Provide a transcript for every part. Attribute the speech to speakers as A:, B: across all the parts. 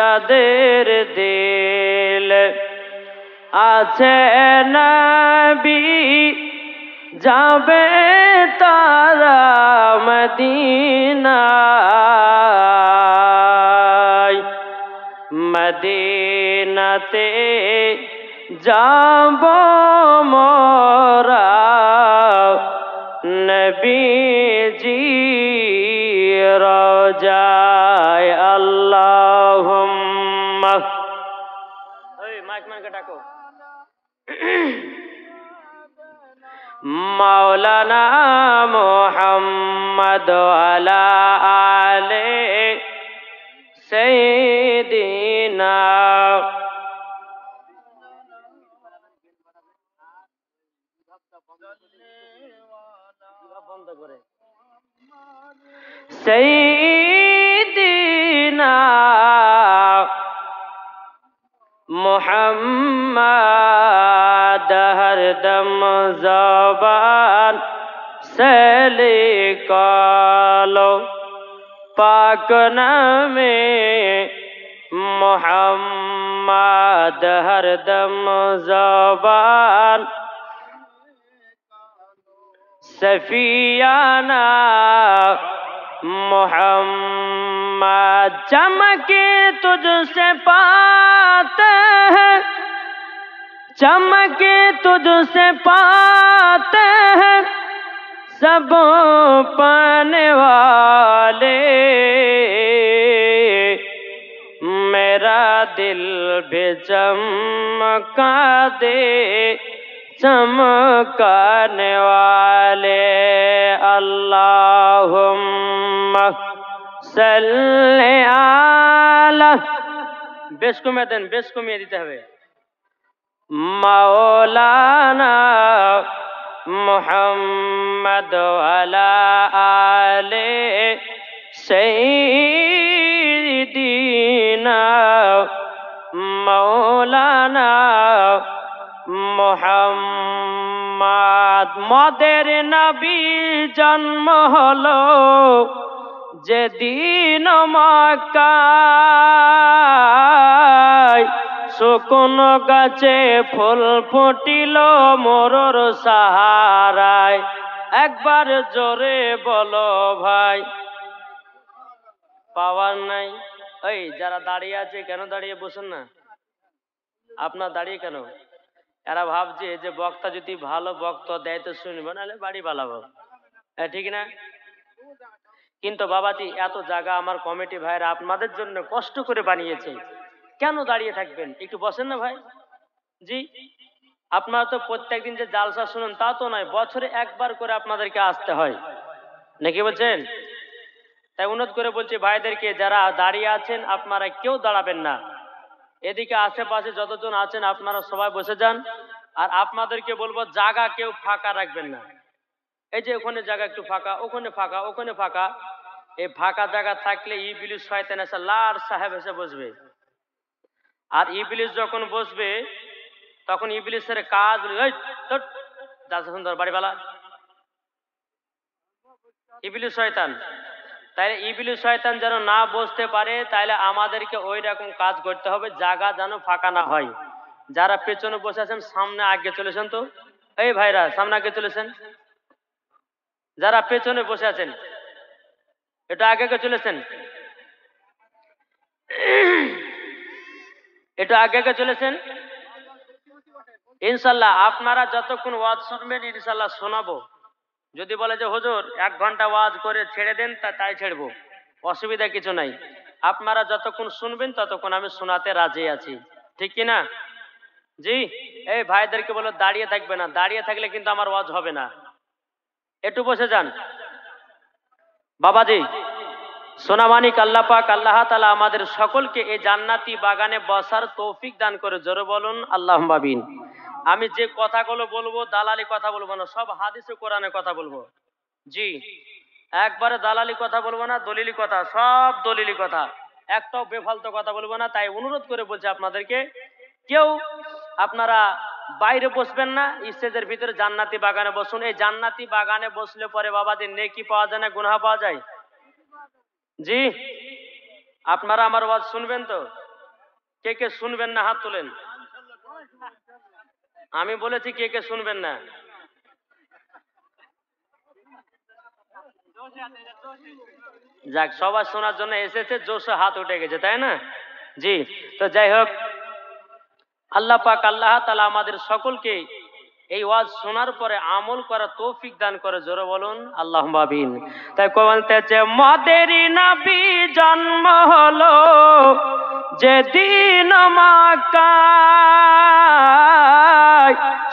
A: যাদের দিল আছে নবী যাবে তারা মদিনায় মদিনাতে যাব মোরা নবীজি রোজায় আল্লাহুম্মা ওই মাইক মানকে ডাকো মাওলানা মুহাম্মদ আলা আলে সাইয়্যিদিনা বন্ধ করে সাইয়্যিদিনা মুহাম্মদ হরদম জবান से लिखो पाक नामे मुहम्मद हरदम जबान सफियाना मुहम्मद चमके तुझसे पाते हैं चमके तुझसे पाते हैं सब पाने वाले मेरा दिल भी चमका दे चमकाने वाले अल्लाहुम्मा सल्ली आला बेश कमिয়ে দেন बेश कमिয়ে দিতে হবে मौलाना मुहम्मद अला आले सय्यिदीना मौलाना मुहम्मद मदेर नबी जन्म हलो যেদিন মক্কায় শুকন গাছে ফুল ফুটিল মোরর সাহারায় একবার জোরে বলো ভাই পাওয়ার নাই এই যারা দাঁড়িয়ে আছে কেন দাঁড়িয়ে বসেন না আপনার দাঁড়িয়ে কেন এরা ভাবছে যে বক্তা যদি ভালো বক্তা দেয় তো শুনবো নাহলে বাড়ি পালাবো ঠিক না কিন্তু বাবাজি এত জায়গা আমার কমিটি ভাইরা আপনাদের জন্য কষ্ট করে বানিয়েছে কেন দাঁড়িয়ে থাকবেন একটু বসেন না ভাই জি আপনারা তো প্রত্যেকদিন যে জালসা শুনেন তা তো নয় বছরে একবার করে আপনাদেরকে আসতে হয় নাকি বলছেন তাই অনুরোধ করে বলছি ভাইদেরকে যারা দাঁড়িয়ে আছেন আপনারা কেউ দাঁড়াবেন না এদিকে আশেপাশে যতজন আছেন আপনারা সবাই বসে যান আর আপনাদেরকে বলবো জায়গা কেউ ফাঁকা রাখবেন না এই যে ওখানে জায়গা একটু ফাঁকা ওখানে ফাঁকা এই ফাঁকা জায়গা থাকলে ইবলিস শয়তান এসে লার সাহেব এসে বসবে আর ইবলিস যখন বসবে তখন ইবলিসের কাজ এই যাচ্ছে সুন্দর বাড়িওয়ালা ইবলিস শয়তান তাইলে ইবলিস শয়তান যেন না বসতে পারে তাইলে আমাদেরকে ওই রকম কাজ করতে হবে জায়গা যেন ফাঁকা না হয় যারা পেছনে বসে আছেন সামনে আগে চলেছেন তো এই ভাইরা সামনে আগে চলেছেন যারা পেছনে বসে আছেন এটা আগে চলেছেন এটা আগে চলেছেন ইনশাআল্লাহ আপনারা যতক্ষণ ওয়াজ শুনবেন ইনশাআল্লাহ শোনাবো যদি বলে যে হুজুর 1 ঘন্টা ওয়াজ করে ছেড়ে দেন তাই ছেড়বো অসুবিধা কিছু নাই আপনারা যতক্ষণ শুনবেন ততক্ষণ আমি শোনাতে রাজি আছি ঠিক কি না জি এই ভাইদেরকে বলো দাঁড়িয়ে থাকবে না দাঁড়িয়ে থাকলে কিন্তু আমার ওয়াজ হবে না একটু বসে যান বাবাজি সোনামানিক আল্লাহ পাক আল্লাহ তাআলা আমাদের সকলকে এই জান্নাতি বাগানে বসার তৌফিক দান করে জোরে বলুন আল্লাহুম্মা আমিন আমি যে কথাগুলো বলবো দালালি কথা বলবো না সব হাদিসে কোরআনে কথা বলবো জি একবারে দালালি কথা বলবো না দলিলি কথা সব দলিলি কথা একটাও বেফালতু কথা বলবো না তাই অনুরোধ করে বলছি আপনাদেরকে কেউ আপনারা বাইরে বসবেন না স্টেজের ভিতরে জান্নাতি বাগানে বসুন এই জান্নাতি বাগানে বসলে পরে বাবাজি নেকি পাওয়া যায় না গুনাহ পাওয়া যায় জি আপনারা আমার ওয়াজ শুনবেন তো কে কে শুনবেন না হাত তোলেন। আমি বলেছি কে কে শুনবেন না। যাক, সবার শোনার জন্য এসেছে, জোশে হাত উঠে গেছে, তাই না? জি। তো যাই হোক, আল্লাহ পাক আল্লাহ তাআলা আমাদের সকলকে এই ওয়াজ শোনার পরে আমল করা তৌফিক দান করে, জোরে বলুন আল্লাহুম্মা আমিন। তাই বলতেছে মদেরই নবী জন্ম হলো যেদিন মক্কায়,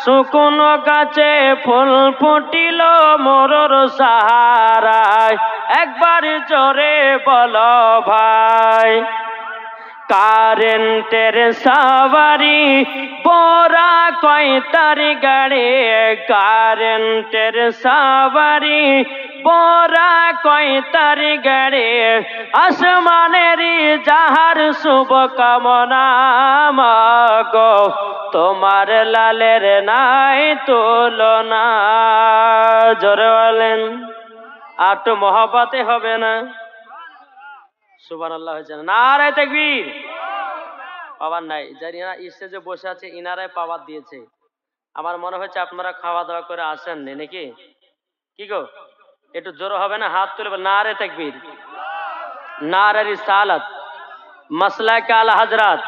A: শুকনো গাছে ফুল ফুটিল মোরর সাহারায়, একবার জোরে বলো ভাই। কারেন্টের সাওয়ারি বোরা কয়তার গাড়ি, কারেন্টের সাওয়ারি বোরা কয়তার গাড়ি, আসমানের যাহার শুভ কামনা মাগো, তোমার লালের নাই তুলনা। জোরে বলেন, আর তো মহব্বতে হবে না? সুবহানাল্লাহ হয়েছে না? নারায়ে তাকবীর। পাওয়ার নাই, যারা স্টেজে বসে আছে ইনারাই পাওয়ার দিয়েছে। আমার মনে হচ্ছে আপনারা খাওয়া দাওয়া করে আসেন নি নাকি? কি গো, একটু জোর হবে না? হাত তুলে নারায়ে তাকবীর, নারায়ে রিসালাত, মাসলাকে আলা হযরত।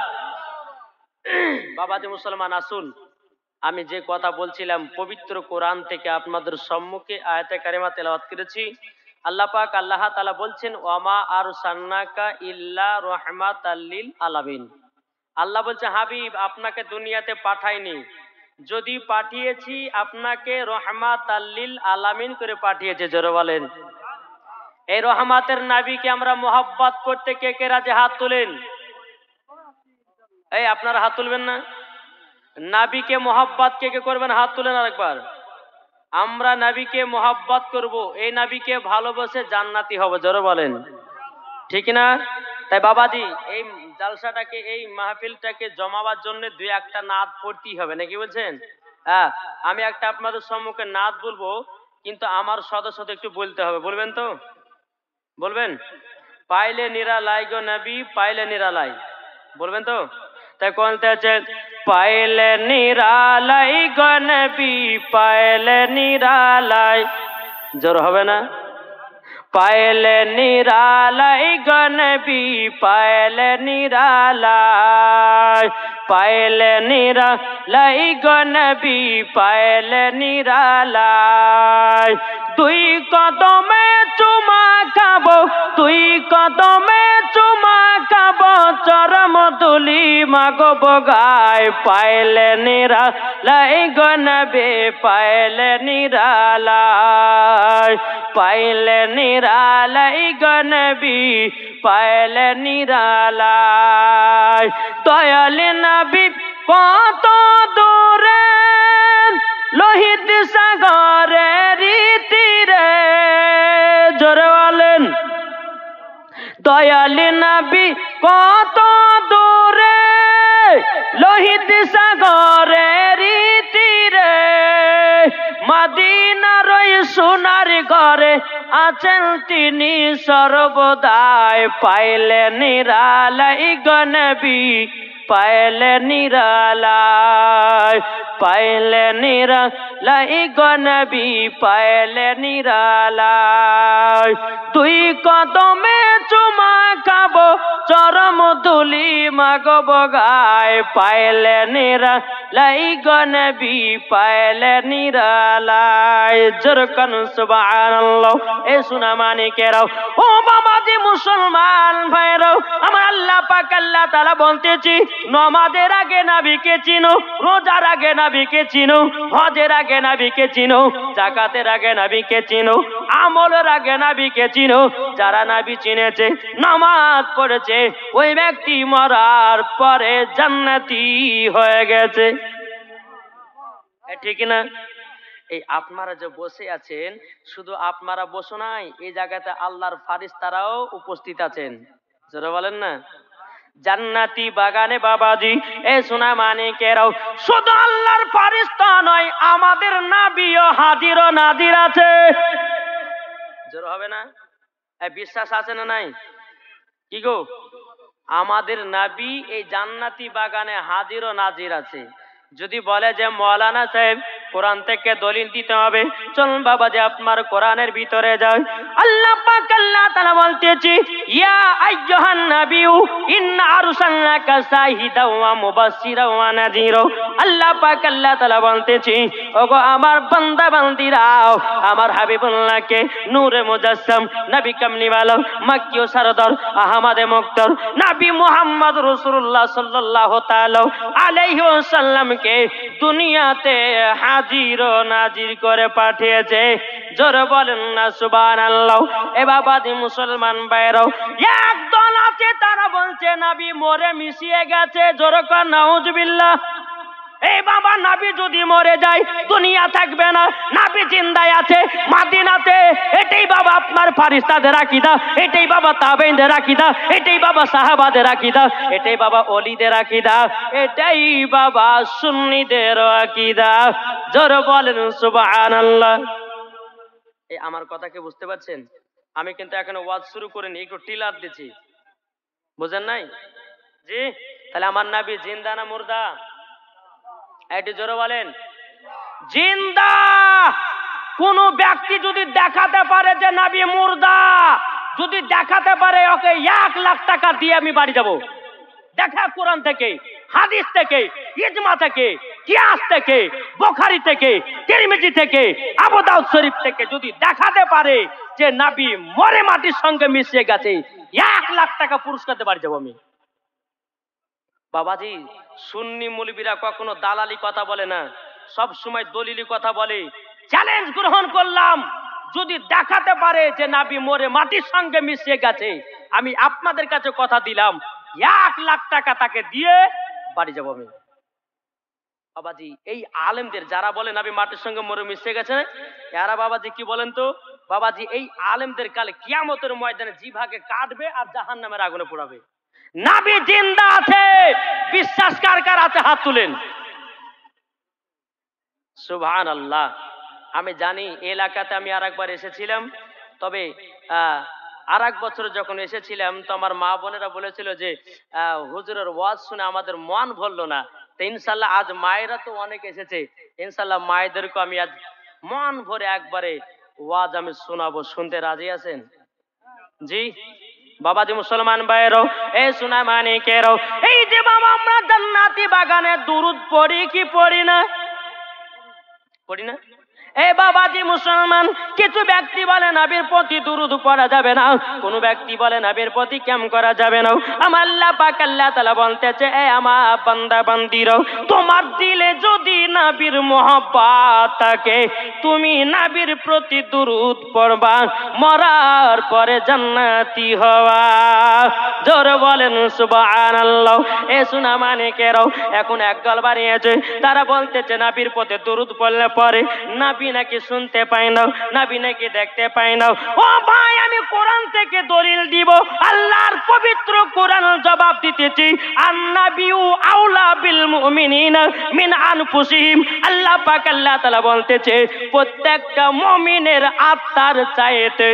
A: বাবাজি মুসলমান, আসুন আমি যে কথা বলছিলাম পবিত্র কোরআন থেকে আপনাদের সম্মুখে আয়াতে কারিমা তেলাওয়াত করেছি। আল্লাহ পাক আল্লাহ তাআলা বলছেন ওয়ামা আরসালনাকা ইল্লা রাহমাতাল লিল আলামিন। আল্লাহ বলছে হাবিব, আপনাকে দুনিয়াতে পাঠাইনি, যদি পাঠিয়েছি আপনাকে রহমাতাল লিল আলামিন করে পাঠিয়েছে। জোরে বলেন, এই রহমাতের নবীকে আমরা মোহাব্বত করতে কে কে রাজি? হাত তুলেন। এই আপনারা হাত তুলবেন না? নবীকে মোহাব্বত কে কে করবেন? হাত তুলেন আরেকবার। আমরা নবীকে মোহাব্বত করব, এই নবীকে ভালোবেসে জান্নাতি হব। জোরে বলেন, ঠিক না? তাই বাবাজি, এই জালসাটাকে, এই মাহফিলটাকে জমাবার জন্য দুই একটা নাত পড়তেই হবে, নাকি বলছেন? হ্যাঁ, আমি একটা আপনাদের সম্মুখে নাত বলবো, কিন্তু আমার সদস্য একটু বলতে হবে। বলবেন তো? বলবেন? পাইলে নিরালাই গো নবী, পাইলে নিরালাই। বলবেন তো? তাই বলতে আছে পাইলে নিরালাই গো নবী, পাইলে নিরালাই। জোর হবে না? পাইলে নিরালাই গো নবী, পাইলে নিরালাই, পাইলে নিরালাই গো নবী, পাইলে নিরালাই। দুই কদমে চুমা খাবো, দুই কদমে চুমা খাবো, চরম দুলি মাগব গায়, পাইলে নিরালাই গো নবী, পাইলে নিরালাই, পাইলে নিরালাই গো নবী, পাইলে নিরালাই। দয়াল নবী কত দূরে, লোহিত সাগরের তীরে। জোরে বলেন, দয়াল নবী কত দূরে, লোহিত সাগরের তীরে। মদিনার ওই সোনার ঘরে আছেন তিনি সর্বদাই, পাইলে নিরালাই গো নবী, পাইলে নিরালাই, পাইলে নিরালাই গো নবী, পাইলে নিরালাই। দুই কদমে চুমা খাবো, চরম ধুলি মাগব গায়, পাইলে নিরালাই গো নবী, পাইলে নিরালাই। জোরকান সুবহানাল্লাহ। এ সোনা মানিকেরাও, ও বাবাজি মুসলমান ভাইরাও, আমার আল্লাহ পাক আল্লাহ তাআলা বলতেছি নামাজের আগে নবীকে চিনো, রোজার আগে নবীকে চিনো, হজের আগে নবীকে চিনো, যাকাতের আগে নবীকে চিনো, আমলের আগে নবীকে চিনো। যারা নবী চিনেছে, নামাজ পড়েছে, ওই ব্যক্তি মরার পরে জান্নাতি হয়ে গেছে। ঠিক না? এই আপনারা যে বসে আছেন, শুধু আপনারা বসো নাই, এই জায়গাতে আল্লাহর ফারিস্তারাও উপস্থিত আছেন। যারা বলেন না, জান্নাতি বাগানে বাবাজি, এ সোনা মানিকেরাও, শুধু আল্লাহর ফারিস্তা নয়, আমাদের নবীও হাজির ও নাজির আছে। জোর হবে না? বিশ্বাস আছে না নাই? কি গো, আমাদের নবী এই জান্নাতি বাগানে হাজির ও নাজির আছে। যদি বলে যে মৌলানা সাহেব কোরআন থেকে দলিল দিতে হবে, চলুন বাবা যে আপনার কোরআনের ভিতরে যায়। আল্লাহ পাক আল্লাহ তাআলা বলতেছি, ইয়া আইয়ুহান নাবিয়্যু ইন্না আরসালনাকা শাহিদাও ওয়া মুবাশশিরাও ওয়া নাযীরা। আল্লাহ পাক আল্লাহ তাআলা বলতেছি, ওগো আমার বান্দা বান্দিরাও, আমার হাবিবুল্লাহকে নূরে মুজাসসাম, নবী কামলিওয়ালা, মক্কি ও সরদার, আহমদে মুক্তার, নবী মুহাম্মদ রাসূলুল্লাহ সাল্লাল্লাহু তাআলা আলাইহি ওয়াসাল্লামকে দুনিয়াতে হাজির ও নাজির করে পাঠিয়েছে। জোরে বলেন না সুবহানাল্লাহ। এ বাবাজি মুসলমান ভাইরাও, একদল আছে তারা বলছে নবী মরে মিশিয়ে গেছে। জোরে কর নাউজুবিল্লাহ। এই বাবা নবী যদি মরে যায় দুনিয়া থাকবে না, নবী জিন্দায় আছে মদিনাতে। এটাই বাবা আপনার ফেরেশতাদের আকীদা, এটাই বাবা তাবেঈনদের আকীদা, এটাই বাবা সাহাবাদের আকীদা, এটাই বাবা ওলিদের আকীদা, এটাই বাবা সুন্নিদের আকীদা। জোরে বলেন সুবহানাল্লাহ। এই আমার কথা কি বুঝতে পারছেন? আমি কিন্তু এখনো ওয়াজ শুরু করিনি, একটু টিলার দিচ্ছি, বুঝেন নাই? জি, তাহলে আমার নবী জিন্দা না মুর্দা? একটু জোরে বলেন। জিন্দা। কোন ব্যক্তি যদি দেখাতে পারে যে নবী মুর্দা, যদি দেখাতে পারে, ওকে 1 লাখ টাকা দিয়ে আমি বাড়ি যাব। দেখা কোরআন থেকে, হাদিস থেকে, ইজমা থেকে, কিয়াস থেকে, বুখারী থেকে, তিরমিজি থেকে, আবু দাউদ শরীফ থেকে যদি দেখাতে পারে যে নবী মরে মাটির সঙ্গে মিশে গেছে, 1 লাখ টাকা পুরস্কার দিয়ে বাড়ি যাব আমি। বাবাজি সুন্নি মৌলবীরা কখনো দালালি কথা বলে না, সব সময় দলিলি কথা বলে। চ্যালেঞ্জ গ্রহণ করলাম, যদি দেখাতে পারে যে নবী মরে মাটির সঙ্গে মিশে গেছে, আমি আপনাদের কাছে কথা দিলাম 1 লাখ টাকা তাকে দিয়ে বাড়ি যাব আমি। বাবাজি এই আলেমদের যারা বলে নবী মাটির সঙ্গে মরে মিশে গেছে, এরা বাবাজি কি বলেন তো? বাবাজি এই আলেমদের কালে কিয়ামতের ময়দানে জিভাকে কাটবে আর জাহান্নামের আগুনে পোড়াবে। নবী জিন্দা আছে, বিশ্বাস কার কার আছে হাত তুলেন। সুবহানাল্লাহ। আমি জানি এলাকাতে আমি আরেকবার এসেছিলাম, তবে আরেক বছর যখন এসেছিলাম তো আমার মা বোনেরা বলেছিল যে হুজুরের ওয়াজ শুনে আমাদের মন ভরলো না। তো ইনশাল্লাহ আজ মায়েরা তো অনেক এসেছে, ইনশাল্লাহ মায়েদেরকে আমি আজ মন ভরে একবারে ওয়াজ আমি শোনাবো। শুনতে রাজি আছেন? জি বাবাজি মুসলমান ভাইরাও, এই সোনা মানিকেরাও, এই যে বাবা আমরা জান্নাতি বাগানে দুরূদ পড়ি কি পড়ি না? পড়ি না? এই বাবাজি মুসলমান, কিছু ব্যক্তি বলে নবীর প্রতি দুরূদ পড়া যাবে না, কোন ব্যক্তি বলে নবীর প্রতি কেমন করা যাবে না। আমার আল্লাহ পাক আল্লাহ তাআলা বলতেছে, এ আমার বান্দা বান্দিরাও, তোমার দিলে যদি নবীর মহব্বত থাকে, তুমি নবীর প্রতি দুরূদ পড়বা, মরার পরে জান্নাতি হওয়া। জোরে বলেন সুবহানাল্লাহ। এ সোনা মানিকেরাও, এখন একদল বানিয়েছে, তারা বলতেছে নবীর প্রতি দুরূদ পড়লে পরে নবী নাকি শুনতে পায় না, নবী নাকি দেখতে পায় না। ও ভাই আমি কোরআন থেকে দলিল দিব, আল্লাহর পবিত্র কোরআন জবাব দিতেছি, আন-নাবিয়্যু আউলা বিল মুমিনিনা মিন আনফুসিহিম। আল্লাহ পাক আল্লাহ তাআলা বলতেছে, প্রত্যেকটা মুমিনের আত্মার চাইতে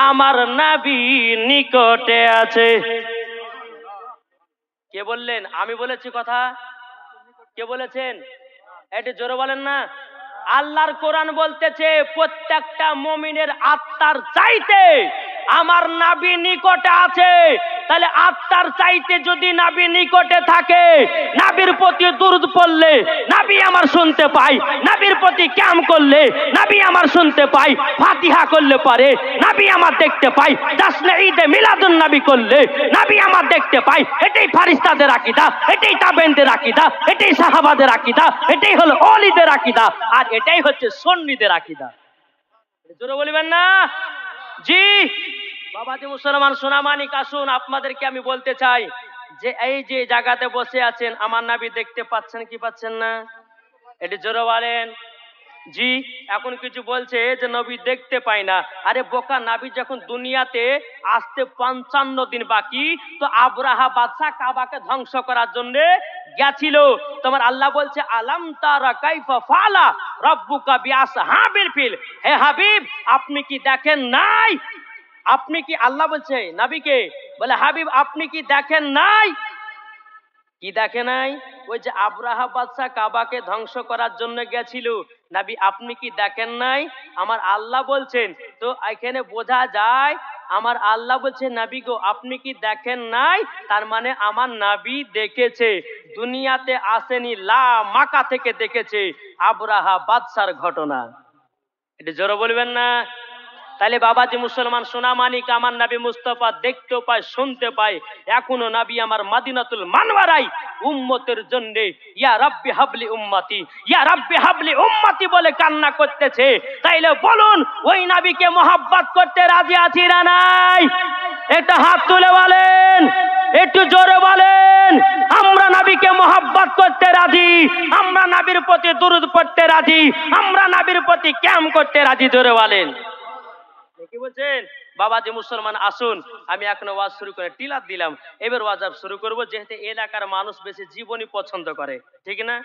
A: আমার নবী নিকটে আছে। কে বললেন? আমি বলেছি কথা? কে বলেছেন? একটু জোরে বলেন না। আল্লাহর কোরআন বলতেছে প্রত্যেকটা মুমিনের আত্মার চাইতে আমার নবী নিকটে আছে। তাহলে আত্মার চাইতে যদি নবী নিকটে থাকে, নবীর প্রতি দুরূদ পড়লে নবী আমার শুনতে পায়, নবীর প্রতি কিয়াম করলে নবী আমার শুনতে পায়, ফাতিহা করলে পারে নবী আমার দেখতে পায়, জাসনে ঈদে মিলাদুন নবী করলে নবী আমার দেখতে পায়। এটাই ফেরেশতাদের আকীদা, এটাই তাবেঈনদের আকীদা, এটাই সাহাবাদের আকীদা, এটাই হলো ওলিদের আকীদা, আর এটাই হচ্ছে সুন্নিদের আকীদা। জোরে বলবেন না? জি বাবাজি মুসলমান সোনা মানিক, আসুন আপনাদেরকে আমি বলতে চাই যে এই যে জায়গাতে বসে আছেন আমার নবী দেখতে পাচ্ছেন কি পাচ্ছেন না? এটি জোরে বলেন। জি এখন কিছু বলছে যে নবী দেখতে পায় না। আরে বোকা, নবী যখন দুনিয়াতে আসতে 55 দিন বাকি, তো আব্রাহা বাদশা কাবাকে ধ্বংস করার জন্য গেছিল। তোমার আল্লাহ বলছে আলাম তারা কাইফা ফালা রাব্বুকা বিআসহাবিল ফিল। হে হাবিব আপনি কি দেখেন নাই? আপনি কি, আল্লাহ বলছে নবীকে, বলে হাবিব আপনি কি দেখেন নাই? কি দেখে নাই? ওই যে আব্রাহা বাদশা কাবাকে ধ্বংস করার জন্য গেছিল, নবী আপনি কি দেখেন নাই? আমার আল্লাহ বলছেন। তো এখানে বোঝা যায় আমার আল্লাহ বলছে নবী গো আপনি কি দেখেন নাই, তার মানে আমার নবী দেখেছে, দুনিয়াতে আসেনি, লা মাকা থেকে দেখেছে আব্রাহা বাদশার ঘটনা। এটা জোরে বলবেন না? তাহলে বাবাজি মুসলমান সোনা মানিক আমার নবী মুস্তাফা দেখতেও পায়, শুনতে পায়। এখনো নবী আমার মদিনাতুল মানওয়ারাই উম্মতের জন্য ইয়া রাব্বি হাবলি উম্মতি, ইয়া রাব্বি হাবলি উম্মতি বলে কান্না করতেছে। তাইলে বলুন ওই নবীকে মোহাব্বত করতে রাজি আছি না নাই? একটা হাত তুলে বলেন, একটু জোরে বলেন। আমরা নবীকে মোহাব্বত করতে রাজি, আমরা নবীর প্রতি দুরূদ পড়তে রাজি, আমরা নবীর প্রতি ক্যাম্প করতে রাজি। জোরে বলেন। কি বলছেন বাবাজি মুসলমান? আসুন আমি এখন ওয়াজ শুরু করে টিলার দিলাম, এবার ওয়াজ শুরু করব। যেহেতু এলাকার মানুষ বেশি জীবনী পছন্দ করে, ঠিক না?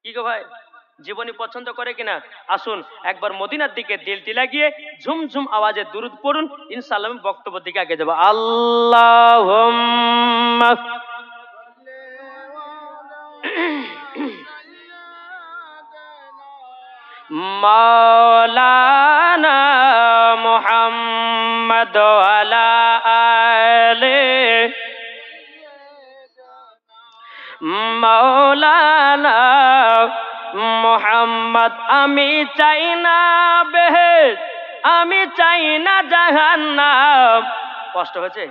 A: কি গো ভাই, জীবনী পছন্দ করে কিনা? আসুন একবার মদিনার দিকে দিলটি লাগিয়ে ঝুমঝুম আওয়াজে দুরূদ পড়ুন, ইনশাআল্লাহ আমি বক্তব্যের দিকে আগে যাব। আল্লাহুম্মা মাওলানা মুহাম্মদ ওয়ালা আলে মাওলানা মুহাম্মদ। আমি চাই না বেহেশত, আমি চাই না জাহান্নাম। কষ্ট হয়েছে?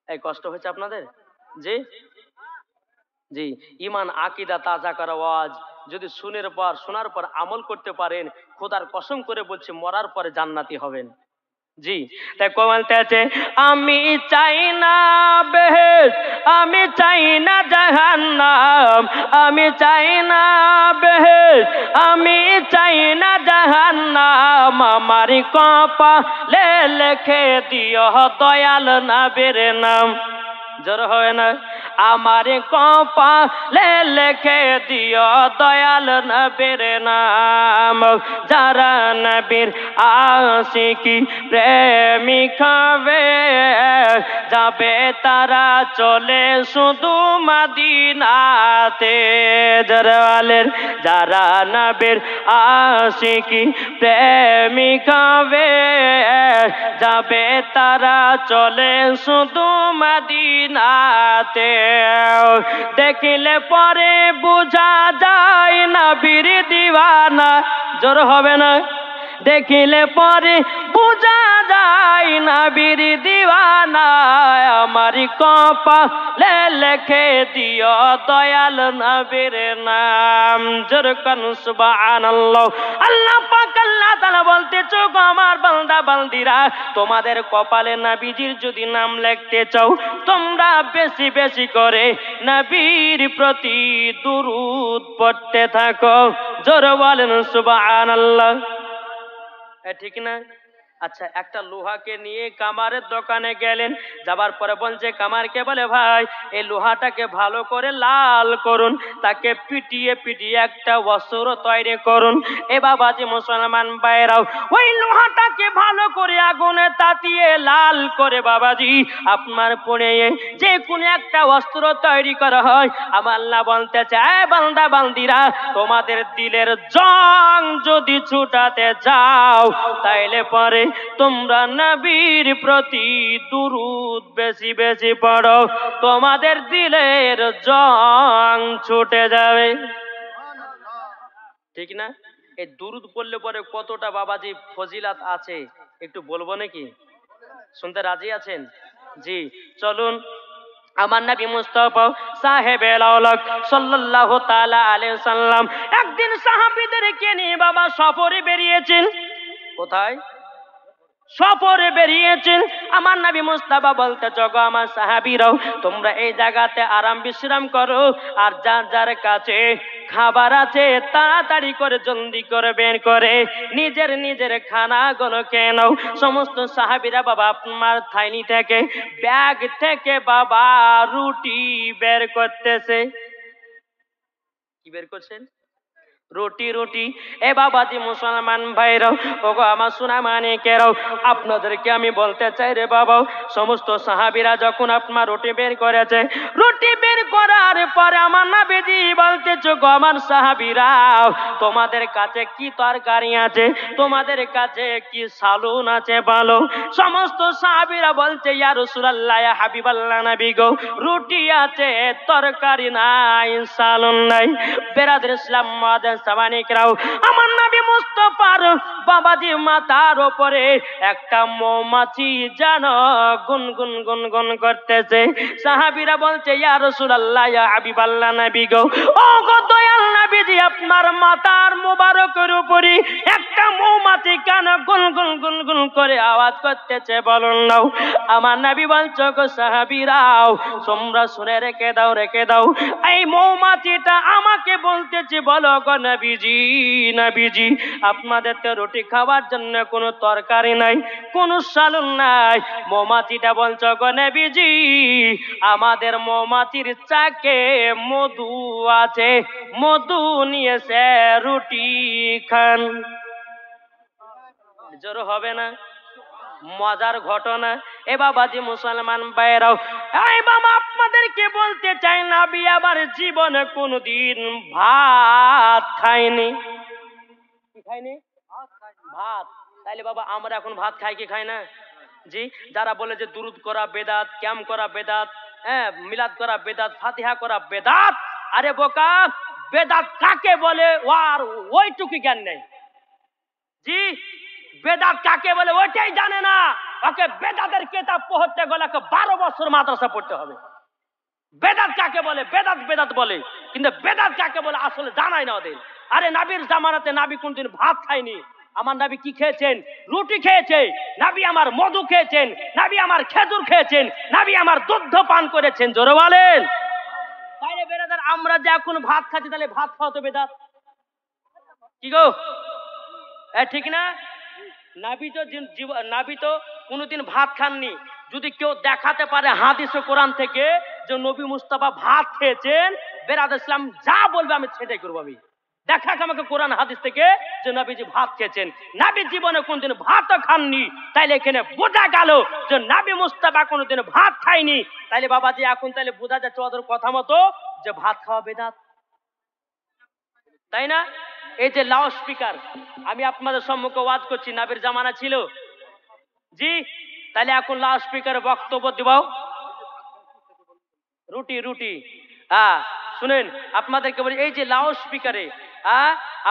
A: এই কষ্ট হয়েছে আপনাদের? জি জি। ইমান আকীদা তাজা করা ওয়াজ যদি শোনার পর আমল করতে পারেন, খোদার কসম করে বলছি মরার পরে জান্নাতি হবেন। জি, তাই কমালতে আছে আমি চাই না বেহেশত, আমি চাই না জাহান্নাম, আমি চাই না বেহেশত, আমি চাই না জাহান্নাম। আমার কপালে লিখে দিও দয়াল নবীর নাম। জোর হয় না? আমার কপালে লিখে দিও দয়াল নবীর নাম। যারা নবীর আশিকি প্রেমিক হবে, যাবে তারা চলে শুধু মদিনাতে। জরওয়ালের যারা নবীর আশিকি প্রেমিক হবে, যাবে তারা চলে শুধু মদিনাতে। দেখিলে পরে বুঝা যায় নবীর দিওয়ানা। জোর হবে না? দেখিলে পরে বুঝা যায় নবীর দিওয়ানা। আমার কপালে লিখে দিও দয়াল নবীর নাম। জোর কান সুবহানাল্লাহ। আল্লাহ পাক আল্লাহ তাআলা বলতেছো গো আমার বান্দা বান্দিরা, তোমাদের কপালে নবীজির যদি নাম লিখতে চাও, তোমরা বেশি বেশি করে নবীর প্রতি দুরূদ পড়তে থাকো। জোর বলেন সুবহানাল্লাহ। ঠিক না? আচ্ছা, একটা লোহাকে নিয়ে কামারের দোকানে গেলেন, যাবার পরে বলছে কামারকে, বলে ভাই এই লোহাটাকে ভালো করে লাল করুন, তাকে পিটিয়ে পিটিয়ে একটা অস্ত্র তৈরি করুন। এ বাবাজি মুসলমান ভাইরাও, ওই লোহাটাকে ভালো করে আগুনে তাতিয়ে লাল করে বাবাজি আপনার পড়ে যে কোনো একটা অস্ত্র তৈরি করা হয়। আমার আল্লাহ বলতে চায় বান্দা বান্দিরা, তোমাদের দিলের জং যদি ছুটাতে যাও, তাইলে পরে তোমরা নবীর প্রতি দুরূদ বেশি বেশি পড়ো, তোমাদের দিলের জং ছুটে যাবে। ঠিক না? এই দুরূদ পড়লে পরে কতটা বাবাজি ফজিলাত আছে একটু বলবো নাকি? শুনতে রাজি আছেন? জি, চলুন। আমার নবী মুস্তাফা সাহেবে আওলাদ সাল্লাল্লাহু তাআলা আলাইহি সাল্লাম একদিন সাহাবীদেরকে নিয়ে বাবা সফরে বেরিয়েছেন। কোথায়? সফরে বেরিয়েছেন। আমার নবী মুস্তাফা বলতে জগো আমার সাহাবীরাও, তোমরা এই জায়গাতে আরাম বিশ্রাম করো, আর যার যার কাছে খাবার আছে তাড়াতাড়ি করে জলদি করে বের করে নিজের নিজের খানাগুলো খেয়ে নাও। সমস্ত সাহাবীরা বাবা আপনার থাইনি থেকে, ব্যাগ থেকে বাবা রুটি বের করতেছে। কি বের করছেন? রুটি রুটি। এ বাবাজি মুসলমান ভাইরাও, ওগো আমার সোনা মানিকেরাও, আপনাদেরকে আমি বলতে চাই রে বাবা, সমস্ত সাহাবীরা যখন আপনার রুটি বের করেছে, রুটি বের করার পরে আমার নবীজি বলতেছে, গো আমার সাহাবীরাও, তোমাদের কাছে কি তরকারি আছে, তোমাদের কাছে কি সালুন আছে বলো। সমস্ত সাহাবীরা বলছে, ইয়া রাসূলুল্লাহ, ইয়া হাবিবাল্লাহ, নবী গো, রুটি আছে, তরকারি নাই, সালুন নাই। বেরাদের ইসলাম সামানিকরাও, আমার নবী মুস্তাফার বাবাজি মাথার উপরে একটা মৌমাছি যেন গুনগুন গুনগুন করতেছে। সাহাবীরা বলছে, ইয়া রাসূলুল্লাহ, ইয়া হাবিবাল্লাহ, নবী গো, ও গো দয়াল নবীজি, আপনার মাথার মোবারকের উপরে একটা মৌমাছি কেন গুনগুন গুনগুন করে আওয়াজ করতেছে বলুন নাও। আমার নবী বলছে, গো সাহাবীরাও, তোমরা শুনে রেখে দাও, রেখে দাও, এই মৌমাছিটা আমাকে বলতেছে, বলো গো নবীজি, নবীজি, আপনাদের তো রুটি খাওয়ার জন্য কোনো তরকারি নাই, কোনো সালুন নাই। মৌমাছিটা বলছো, গো নবীজি, আমাদের মৌমাছির চাকে মধু আছে, মধু নিয়েছে, রুটি খান। জোর হবে না? মজার ঘটনা। এ বাবাজি মুসলমান ভাইরাও, এই বাবা আপনাদেরকে বলতে চাই, নবী আবার জীবনে কোনোদিন ভাত খায়নি। কি খায়নি? ভাত। তাইলে বাবা আমরা এখন ভাত খাই কি খাই না? জি। যারা বলে যে দুরুদ করা বেদাত, ক্যাম করা বেদাত, হ্যাঁ, মিলাদ করা বেদাত, ফাতিহা করা বেদাত, আরে বোকা, বেদাত কাকে বলে আর ওইটুকু জ্ঞান নেই। জি, বেদাত কাকে বলে ওইটাই জানে না। ওকে বেদাতের কিতাব পড়তে গেলে 12 বছর মাদ্রাসা পড়তে হবে। বেদাত কাকে বলে, বেদাত বেদাত বলে, কিন্তু বেদাত কাকে বলে আসলে জানাই না ওদের। আরে নবীর জামানাতে নবী কোনদিন ভাত খায়নি। আমার নবী কি খেয়েছেন? রুটি খেয়েছে। নবী আমার মধু খেয়েছেন, নবী আমার খেজুর খেয়েছেন, নবী আমার দুধ পান করেছেন। জোরে বলেন। তাইলে বেরাদার, আমরা যে এখন ভাত খাচ্ছি, তাহলে ভাত খাওয়া তো বেদাত। কি গো, ঠিক না? নাবি তো কোনোদিন ভাত খাননি। যদি কেউ দেখাতে পারে হাদিস ও কোরআন থেকে যে নবী মুস্তাফা ভাত খেয়েছেন, বেরাদার ইসলাম যা বলবে আমি সেটাই করবো। আমি দেখাক আমাকে কোরআন হাদিস থেকে যে নবীজি ভাত খেয়েছেন। নবী জীবনে কোনদিন ভাত খাননি, তাইলে এখানে বোঝা গেল যে নবী মুস্তাফা কোনদিন ভাত খায়নি। তাইলে বাবাজি এখন তাইলে বোঝা যাচ্ছে ওদের কথা মতো যে ভাত খাওয়া বেদাত, তাই না? এই যে লাউড স্পিকার, আমি আপনাদের সম্মুখে ওয়াজ করছি, নবীর জামানা ছিল? জি। তাহলে এখন লাউড স্পিকারে বক্তব্য দিব। রুটি রুটি, শুনেন, আপনাদেরকে বলি, এই যে লাউড স্পিকারে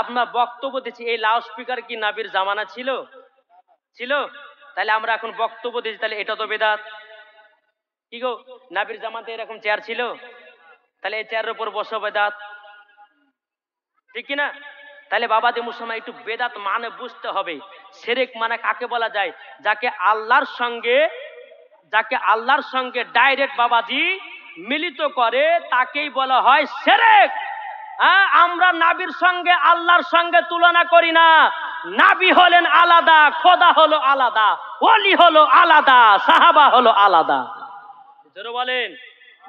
A: আপনার বক্তব্য দিচ্ছি, এই লাউড স্পিকার কি নবীর জামানা ছিল? ছিল। তাহলে আমরা এখন বক্তব্য দিচ্ছি, তাহলে এটা তো বেদাত। কি গো, নবীর জামানাতে এরকম চেয়ার ছিল? তাহলে এই চেয়ারের উপর বসা বেদাত, ঠিক কিনা? তাহলে বাবাজি মুসলমান, একটু বেদাত মানে বুঝতে হবে। শিরক মানে কাকে বলা যায়? যাকে আল্লাহর সঙ্গে ডাইরেক্ট বাবাজি মিলিত করে, তাকেই বলা হয় শিরক। আমরা নবীর সঙ্গে আল্লাহর সঙ্গে তুলনা করি না। নবী হলেন আলাদা, খোদা হলো আলাদা, ওলি হলো আলাদা, সাহাবা হলো আলাদা। জোরে বলেন।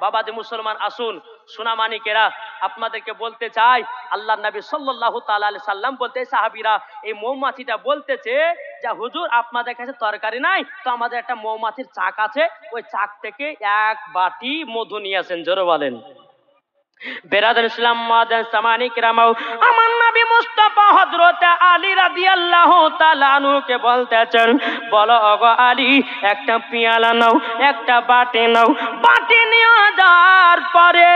A: বাবাজি মুসলমান, আসুন সোনা মানিকেরা, আপনাদেরকে বলতে চাই, আল্লাহ নবী সাল্লাল্লাহু তাআলা আলাইহি সাল্লাম বলতে, সাহাবীরা এই মৌমাছিটা বলতেছে যে হুজুর আপনাদের কাছে তরকারি নাই, তো আমাদের একটা মৌমাছির চাক আছে, ওই চাক থেকে এক বাটি মধু নিয়ে আসেন। জোরে বলেন। বেরাদার ইসলাম মাদান সামানিক রামাও, আমার নবী মুস্তাফা হযরত আলী রাদিয়াল্লাহু তাআলা আনহুকে বলতেছেন, বলো ওগো আলী, একটা পেয়ালা নাও, একটা বাটি নাও। বাটি নিয়ে যাওয়ার পরে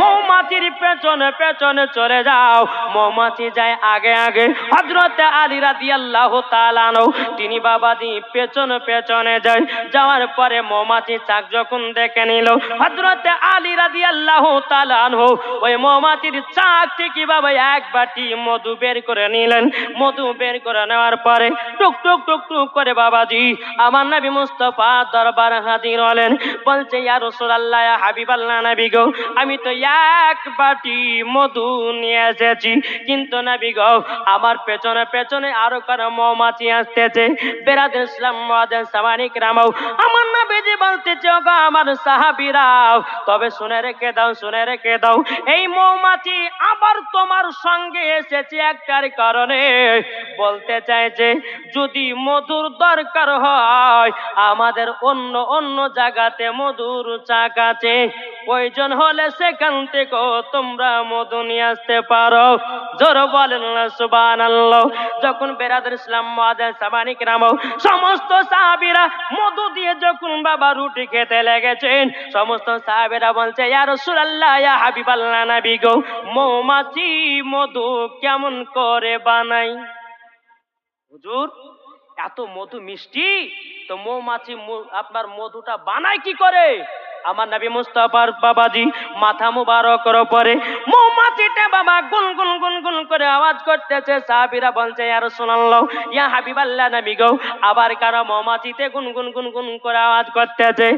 A: মৌমাছির পেছনে পেছনে চলে যাও। মৌমাছি যায় আগে আগে, হযরত আলী রাদিয়াল্লাহু তাআলা আনহু তিনি বাবাজি পেছনে পেছনে যায়। যাওয়ার পরে মৌমাছি চাক যখন দেখে নিল, হযরত আলী রাদিয়াল্লাহু তাআলা আনহু ওই মৌমাছির চাক থেকে বাবা এক বাটি মধু বের করে নিলেন। মধু বের করে নেওয়ার পরে টুক টুক টুক টুক করে বাবাজি আমার নবী মুস্তাফা দরবার হাজির হলেন। বলছে, ইয়া রাসূলুল্লাহ, ইয়া হাবিবাল্লাহ, নবী গো, আমি তো এক বাটি মধু নিয়ে এসেছি, কিন্তু নবী গো আমার পেছনে পেছনে আরো কারো মৌমাছি আসতেছে। বেরাদার ইসলাম মাদান সামানিক রামাও, আমার নবীজি বলতেছে ওগো আমার সাহাবীরাও, তবে শুনে রেখে দাও, শুনে রেখে দাও, এই মৌমাছি আবার তোমার সঙ্গে এসেছে একটার কারণে। বলতে চাইছে যদি মধুর দরকার হয় আমাদের অন্য অন্য জায়গাতে মধুর চাক আছে, প্রয়োজন হলে সেখান থেকেও তোমরা মধু নিয়ে আসতে পারো। জোর বলেন না সুবহানাল্লাহ। যখন বেরাদর ইসলাম মুআজ্জিন সাহাবায়ে কিরাম সমস্ত সাহাবীরা মধু দিয়ে যখন বাবা রুটি খেতে লেগেছেন, সমস্ত সাহাবীরা বলছে ইয়া রাসূলুল্লাহ, ইয়া হাবিবাল্লাহ, নবী গো, মৌমাছি মধু কেমন করে বানাই? হুজুর এত মধু মিষ্টি, তো মৌমাছি আপনার মধুটা বানায় কি করে? আমার নবী মুস্তাফার বাবাজি মাথা মুবারকের উপরে মৌমাছিটা বাবা গুন গুন গুন গুন করে আওয়াজ করতেছে। সাহাবীরা বলছে ইয়া রাসূলুল্লাহ, ইয়া হাবিবাল্লাহ, নবী গো, আবার কারা মৌমাছিতে গুন গুন গুন গুন করে আওয়াজ করতেছে।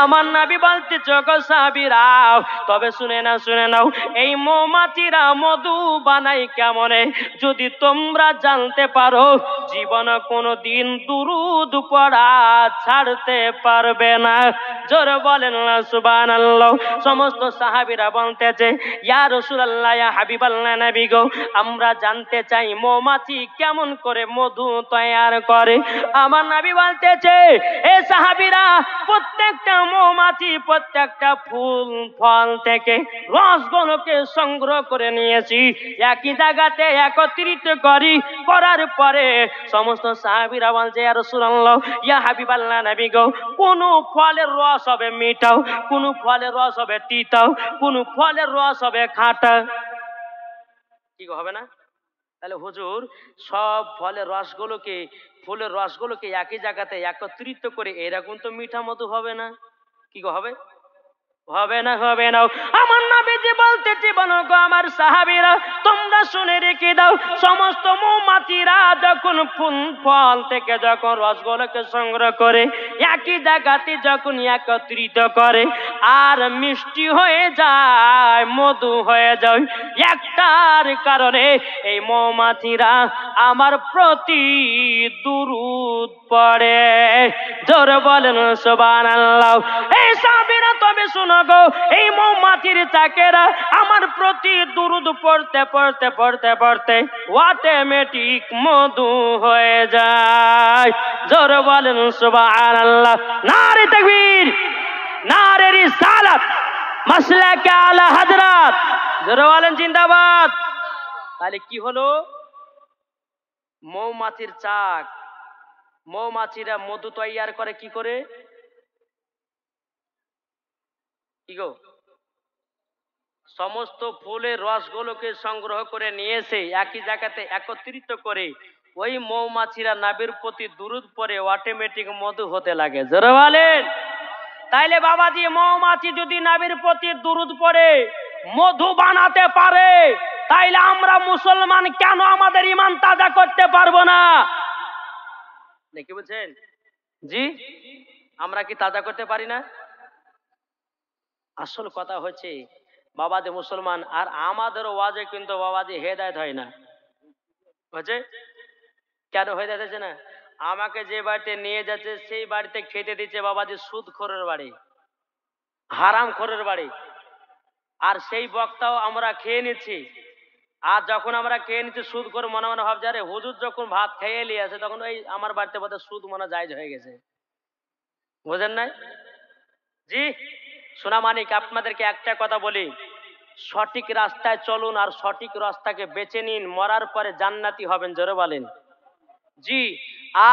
A: আমার নবী বলতেছে গো সাহাবীরা, তবে শুনে নাও, শুনে নাও, এই মৌমাছিরা মধু বানাই কেমনে যদি তোমরা জানতে পারো, জীবনে কোনোদিন দুরূদ পড়া ছাড়তে পারবে না। জোরে বলেন না সুবহানাল্লাহ। সমস্ত সাহাবীরা বলতেছে ইয়া রাসূলুল্লাহ, ইয়া হাবিবাল্লাহ, নবী গো, আমরা জানতে চাই মৌমাছি কেমন করে মধু তৈয়ার করে। আমার নবী বলতেছে এ সাহাবীরা, প্রত্যেকটা মৌমাছি প্রত্যেকটা ফুল ফল থেকে রসগুলোকে সংগ্রহ করে নিয়েছি, একই জায়গাতে একত্রিত করার পরে সমস্ত সাহাবীরা বলছে ইয়া রাসূলুল্লাহ, ইয়া হাবিবাল্লাহ, নবী গো, কোন ফলের রস হবে মিঠাও, কোন ফলের রস হবে তিতাও, কোন ফলের রস হবে খাঁটা, কি হবে না? তাহলে হুজুর সব ফলের রসগুলোকে, ফুলের রসগুলোকে একই জায়গাতে একত্রিত করে এরকম তো মিঠা মধু হবে না, কি হবে? হবে না, হবে না। আমার নবীজি বলতেছে বলো গো আমার সাহাবীরা, তোমরা শুনে রেখে দাও, সমস্ত মৌমাছিরা যখন ফুল ফল থেকে যখন রসগুলোকে সংগ্রহ করে একই জায়গাতে যখন একত্রিত করে আর মিষ্টি হয়ে যায়, মধু হয়ে যায়, একটার কারণে এই মৌমাছিরা আমার প্রতি দুরূদ পড়ে। জোরে বলেন সুবহানাল্লাহ। এই সাহাবীরা তবে শুনো গো, এই মৌমাছির চাকেরা আমার প্রতি দুরূদ পড়তে পড়তে পড়তে পড়তে অটোমেটিক মধু হয়ে যায়। জোরে বলেন সুবহানাল্লাহ। নারে তাকবীর, নারে রিসালাত, মাসলাকে আলা হযরত, জোরে বলেন জিন্দাবাদ। তাহলে কি হলো? মৌমাছির চাক, মৌমাছিরা মধু তৈয়ার করে কি করে? কি গো? সমস্ত ফুলের রসগুলোকে সংগ্রহ করে নিয়েছে একই জায়গাতে একত্রিত করে ওই মৌমাছিরা নাবির প্রতি দুরূদ পড়ে অটোমেটিক মধু হতে লাগে। জোরে বলেন। তাইলে বাবাজি মৌমাছি যদি নাবির প্রতি দুরূদ পড়ে মধু বানাতে পারে, তাইলে আমরা মুসলমান কেন আমাদের ঈমান তাজা করতে পারবো না? নাকি বলছেন? জি, আমরা কি তাজা করতে পারি না? আসল কথা হচ্ছে বাবাজি মুসলমান, আর আমাদের ওয়াজে কিন্তু বাবাজি হেদায়েত হয় না। হচ্ছে কেন হেদায়েত হচ্ছে না? আমাকে যে বাড়িতে নিয়ে যাচ্ছে সেই বাড়িতে খেতে দিচ্ছে বাবাজি সুদখোরের বাড়ি, হারামখোরের বাড়ি, আর সেই বক্তাও আমরা খেয়ে নিচ্ছি। আর যখন আমরা খেয়ে নিচ্ছি সুদখোর মনে মনে ভাবছে আরে হুজুর যখন ভাত খেয়ে নিয়ে আসে তখন ওই আমার বাড়িতে বোধহয় সুদ মনে জায়েজ হয়ে গেছে। বুঝেন নাই? জি সোনামানিক, আপনাদেরকে একটা কথা বলি, সঠিক রাস্তায় চলুন আর সঠিক রাস্তাকে বেছে নিন, মরার পরে জান্নাতি হবেন। জোরে বলেন। জি,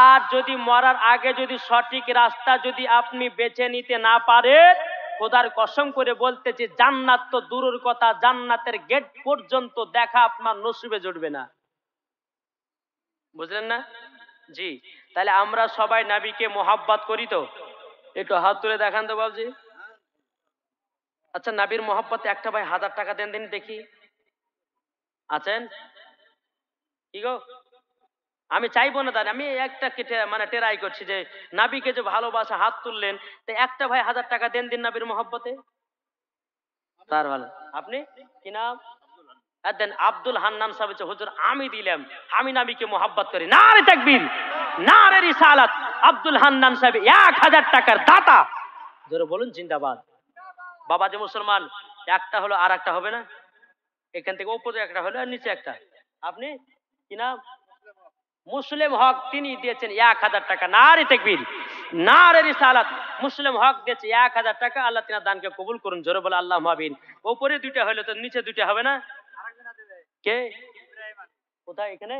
A: আর যদি মরার আগে যদি সঠিক রাস্তা যদি আপনি বেছে নিতে না পারেন, খোদার কসম করে বলতেছি জান্নাত তো দূরের কথা, জান্নাতের গেট পর্যন্ত দেখা আপনার নসিবে জুটবে না। বুঝলেন না? জি, তাহলে আমরা সবাই নবীকে মোহাব্বত করি তো? একটু হাত তুলে দেখান তো বাবজি। আচ্ছা, নবীর মোহাব্বতে একটা ভাই 1000 টাকা দেন দিন দেখি। আছেন? কি গো? আমি চাইবো না, আমি একটা মানে টেরাই করছি যে নবীকে যে ভালোবাসা, হাত তুললেন, তো একটা ভাই 1000 টাকা দেন দিন নবীর মোহাব্বতে। তার ভালো। আপনি কি নাম? দেন। আব্দুল হান্নান সাহেব, হুজুর আমি দিলাম, আমি নবীকে মোহাব্বত করি। নারে তাকবীর, নারে রিসালাত আব্দুল হান্নান সাহেব 1000 টাকার দাতা, জোরে বলুন জিন্দাবাদ। বাবা যে মুসলমান, একটা হলো আর একটা হবে না, এখান থেকে উপরে একটা হলো আর নিচে একটা। আপনি কি নাম? মুসলিম হক, তিনি দিয়েছেন 1000 টাকা। নারে তাকবীর, নারে রিসালাত। মুসলিম হক দিয়েছে 1000 টাকা। আল্লাহ তিনার দানকে কবুল করুন, জোরে বলে আল্লাহ আমিন। উপরে দুইটা হলো তো নিচে দুইটা হবে না? কে কোথায়? এখানে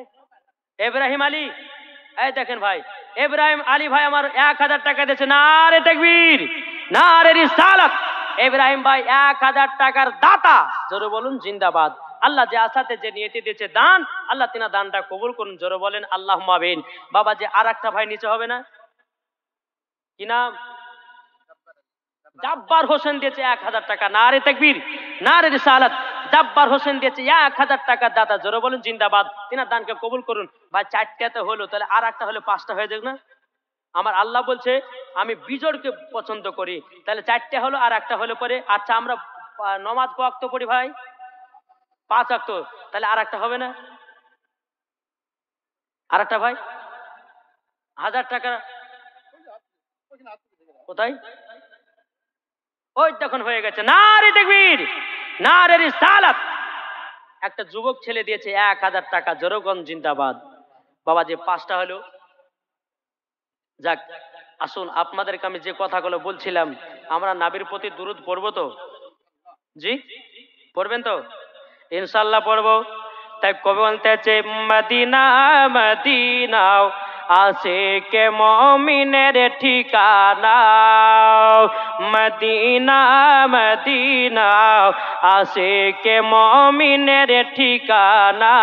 A: ইব্রাহিম আলী। এই দেখেন ভাই, ইব্রাহিম আলী ভাই আমার 1000 টাকা দিয়েছে। নারে তাকবীর, নারে রিসালাত। ইব্রাহিম ভাই 1000 টাকার দাতা, জোরে বলুন জিন্দাবাদ। আল্লাহ যে আসাতে যে নিয়তি দিয়েছে দান, আল্লাহ তিনা দানটা কবুল করুন, জোরে বলেন আল্লাহ আমিন। বাবা যে আর একটা ভাই নিচে হবে না, কি নাম? জাব্বার হোসেন দিয়েছে 1000 টাকা। নারে তাকবীর, নারে রিসালাত। জাব্বার হোসেন দিয়েছে 1000 টাকা দাতা, জোরে বলুন জিন্দাবাদ। তিনার দানকে কবুল করুন। ভাই চারটাতে হলো, তাহলে আর একটা হলে 5টা হয়ে যাবে না? আমার আল্লাহ বলছে আমি বিজোড়কে পছন্দ করি, তাহলে 4টা হলো আর একটা হলে পরে। আচ্ছা আমরা নমাজ কয় ওয়াক্ত পড়ি ভাই? 5 ওয়াক্ত, তাহলে আর একটা হবে না? আর একটা ভাই 1000 টাকা কোথায়? ওই তখন হয়ে গেছে। নারে তাকবীর, নারে রিসালাত। একটা যুবক ছেলে দিয়েছে 1000 টাকা, জোরগণ জিন্দাবাদ। বাবা যে 5টা হলো। যাক, আসুন আপনাদেরকে আমি যে কথাগুলো বলছিলাম, আমরা নবীর প্রতি দুরূদ পড়বো তো? জি পড়বেন তো? ইনশাআল্লাহ পড়বো। তাই কবি বলতেছে মদিনা মদিনা আশিকে মুমিনের ঠিকানা, মদিনা মদিনা আশিকে মুমিনের ঠিকানা।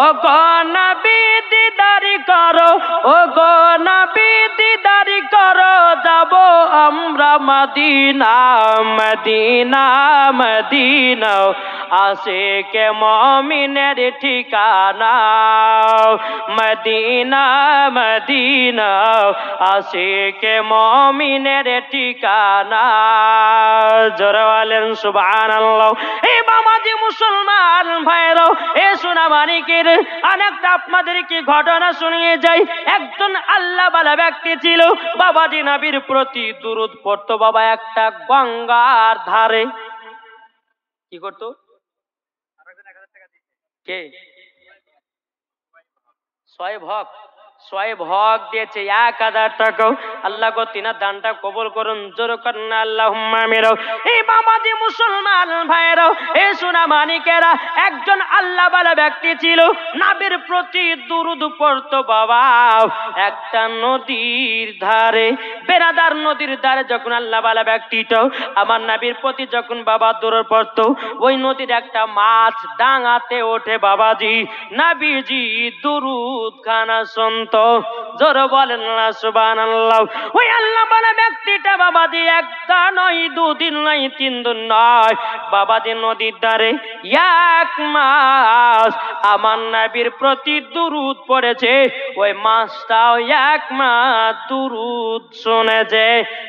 A: ও গো নবী দিদারি করো, ও গো নবী দিদারি করো, যাব আমরা মদিনা মদিনা মদিনা আশিকে মুমিনের ঠিকানা, মদিনা মদিনা আশিকে মুমিনের ঠিকানা। জোরে বলেন সুবহানাল্লাহ। এই বাবাজি মুসলমান ভাইরাও, এ সোনা মানিকের অনেকটা আপনাদেরকে ঘটনা শুনিয়ে যাই। একজন আল্লাহ বালা ব্যক্তি ছিল, বাবাজি নবীর প্রতি দুরূদ পড়তো। বাবা একটা গঙ্গার ধারে কি করতো? কে? সোয়েব হক। সোয়েব হক দিয়েছে 1000 টাকা। আল্লাহ গো তিনার দানটা কবুল করুন, জোরে করুন আল্লাহুম্মা আমিন। এই বাবাজি মুসলমান ভাইরাও, এই সোনা মানিকেরা, একজন আল্লাহ বালা ব্যক্তি ছিল, নবীর প্রতি দুরূদ পড়তো। বাবা একটা নদীর ধারে, বেরাদার নদীর ধারে যখন আল্লাহ বালা ব্যক্তিটা আমার নবীর প্রতি যখন বাবা দুরূদ পড়তো, ওই নদীর একটা মাছ ডাঙাতে ওঠে। বাবাজি নবীজি দুরূদ খানা শুনতো, জোরে বলেন না সুবহানাল্লাহ। ওই আল্লাহ বালা ব্যক্তিটা বাবাজি একটা নয়, 2 দিন নয়, 3 দিন নয়, বাবাজি নদীর ধারে 1 মাস আমার নবীর প্রতি দুরূদ পড়েছে। ওই মাছটাও 1 মাস দুরূদ শুনেছে,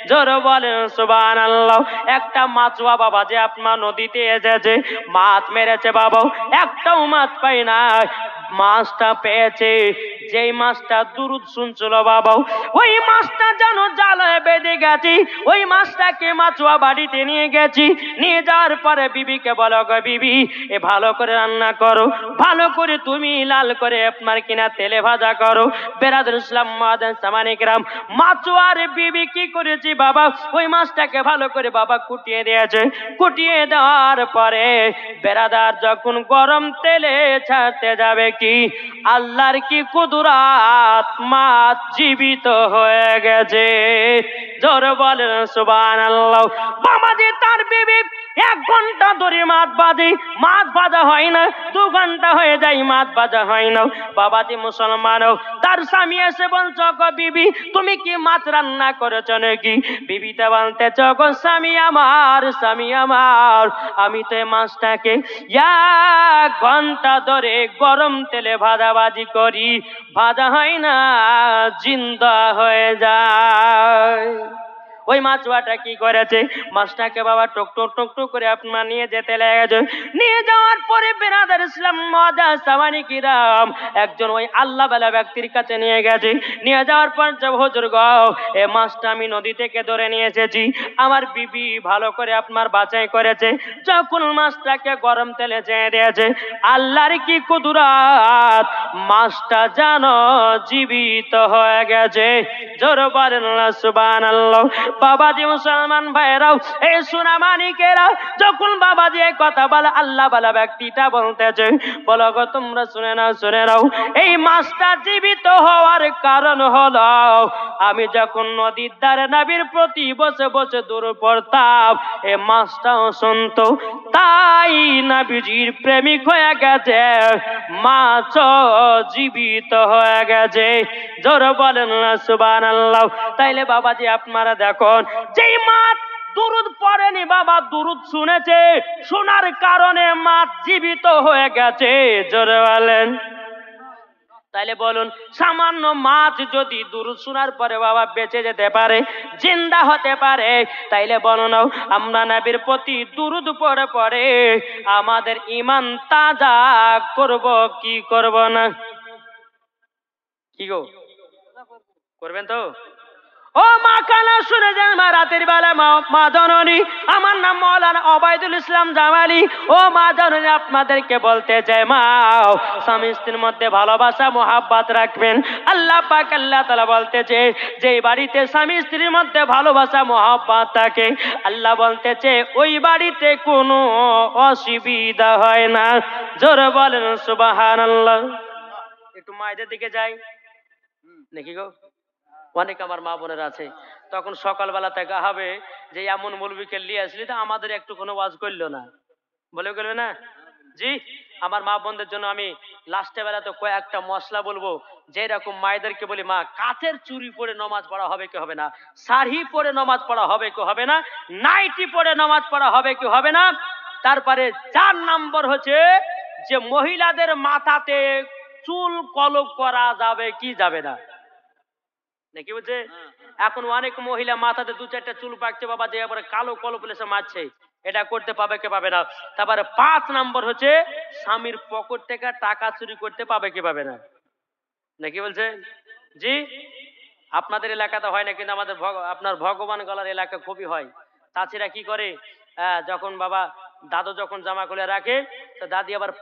A: জোরে বলেন সুবহানাল্লাহ। একটা মাছওয়া বাবাজি আপনার নদীতে এসেছে, মাছ মেরেছে বাবা, একটাও মাছ পাই না। মাছটা পেয়েছে, যেই মাছটা দুরূদ শুনছিল বাবা, ওই মাছটা যেন জালে বেঁধে গেছে। ওই মাছটাকে মাছুয়া বাড়িতে নিয়ে গেছি, নিয়ে যাওয়ার পরে বিবিকে বলো, গো বিবি এ ভালো করে রান্না করো, ভালো করে তুমি লাল করে আপনার কিনা তেলে ভাজা করো। বেরাদুল ইসলাম মাদান সামানিকরাম, মাছুয়ার বিবি কি করেছি বাবা, ওই মাছটাকে ভালো করে বাবা কুটিয়ে দিয়েছে। কুটিয়ে দেওয়ার পরে বেরাদার যখন গরম তেলে ছাড়তে যাবে, কি আল্লাহর কি কুদরাত, মাছ জীবিত হয়ে গেছে, জোরে বলেন সুবহানাল্লাহ। বাবাজি তার বিবি 1 ঘন্টা ধরে মাছ ভাজে, মাছ ভাজা হয় না। 2 ঘন্টা হয়ে যায়, মাছ ভাজা হয় না। বাবাজি মুসলমানও, তার স্বামী এসে বলছ, গো বিবি তুমি কি মাছ রান্না করেছ নাকি? বিবিটা বলতেছ, গো স্বামী আমার, স্বামী আমার, আমি তো এই মাছটাকে 1 ঘন্টা ধরে গরম তেলে ভাজাভাজি করি, ভাজা হয় না, জিন্দা হয়ে যায়। ওই মাছুয়াটা কি করেছে, মাছটাকে বাবা টক টক টক টক করে আপনার নিয়ে যেতে লেগেছে। নিয়ে যাওয়ার পরে বেরাদার ইসলাম মজা সামানি কিরাম একজন ওই আল্লাহ বেলা ব্যক্তির কাছে নিয়ে গেছে। নিয়ে যাওয়ার পর যাব হুজুর গো, এ মাছটা আমি নদী থেকে ধরে নিয়ে এসেছি, আমার বিবি ভালো করে আপনার বাছাই করেছে। যখন মাছটাকে গরম তেলে চেয়ে দিয়েছে, আল্লাহর কি কুদরত, মাছটা জানো জীবিত হয়ে গেছে। জোর বলেন না সুবহানাল্লাহ। বাবাজি মুসলমান ভাইরাও, এই সোনা মানিকেরা, যখন বাবাজি এই কথা বলে আল্লাহ বলা ব্যক্তিটা বলতেছে, বলো গো তোমরা শুনে নাও, এই মাছটা জীবিত হওয়ার কারণ হলো আমি যখন নদীর ধারে নবীর প্রতি বসে বসে দূর পড়তাম, এই মাছটাও শুনতো, তাই নবীজির প্রেমিক হয়ে গেছে, মাছ জীবিত হয়ে গেছে। জোর বলেন না সুবহানাল্লাহ। তাইলে বাবাজি আপনারা দেখুন, যেই মাছ দুরুদ পড়েনি বাবা, দুরুদ শুনেছে, শোনার কারণে মাছ জীবিত হয়ে গেছে। জোরে বলেন। তাইলে বলুন, সামান্য মাছ যদি দুরুদ শোনার পরে বাবা বেঁচে যেতে পারে, জিন্দা হতে পারে, তাইলে বলুন আমরা নবীর প্রতি দুরুদ পড়ে পড়ে আমাদের ঈমান তাজা করব কি করব না? কি গো করবেন তো? ও মা কানা শুনে যান, মা রাতের বেলা মা জননী, আমার নাম মাওলানা ওবায়দুল ইসলাম জামালি। ও মা জননী, আপনাদেরকে বলতে চাই, মা স্বামী স্ত্রীর মধ্যে ভালোবাসা মোহাব্বত রাখবেন। আল্লাহ পাক আল্লাহ তাআলা বলতেছে, যে বাড়িতে স্বামী স্ত্রীর মধ্যে ভালোবাসা মোহাব্বত থাকে, আল্লাহ বলতেছে ওই বাড়িতে কোনো অসুবিধা হয় না। জোরে বলেন সুবহানাল্লাহ। একটু মায়েদের দিকে যাই নাকি গো? অনেক আমার মা বোনের আছে, তখন সকালবেলা থেকে হবে যে এমন মৌলবীকে নিয়ে আসলি তো আমাদের একটু কোনো ওয়াজ করলো না, বলে করবে না? জি, আমার মা বোনদের জন্য আমি লাস্টে বেলা তো কয়েকটা মশলা বলবো। যেরকম মায়েদেরকে বলি, মা কাচের চুড়ি পরে নামাজ পড়া হবে কি হবে না, শাড়ি পরে নামাজ পড়া হবে কি হবে না, নাইটি পরে নামাজ পড়া হবে কি হবে না। তারপরে 4 নম্বর হচ্ছে যে মহিলাদের মাথাতে চুল কলপ করা যাবে কি যাবে না, নাকি বুঝছে? এখন অনেক মহিলা মাথাতে 2-4টা চুল পাকছে বাবা, যে এবারে কালো কলপ এসে মারছে, এটা করতে পাবে কি পাবে না। তারপরে 5 নম্বর হচ্ছে স্বামীর পকেট থেকে টাকা চুরি করতে পাবে কি পাবে না, নাকি বলছে? জি, আপনাদের এলাকাতে হয় না, কিন্তু আমাদের আপনার ভগবান গলার এলাকা খুবই হয়। চাচিরা কি করে, যখন বাবা দাদু যখন জামা খুলে রাখে, তো দাদি আবার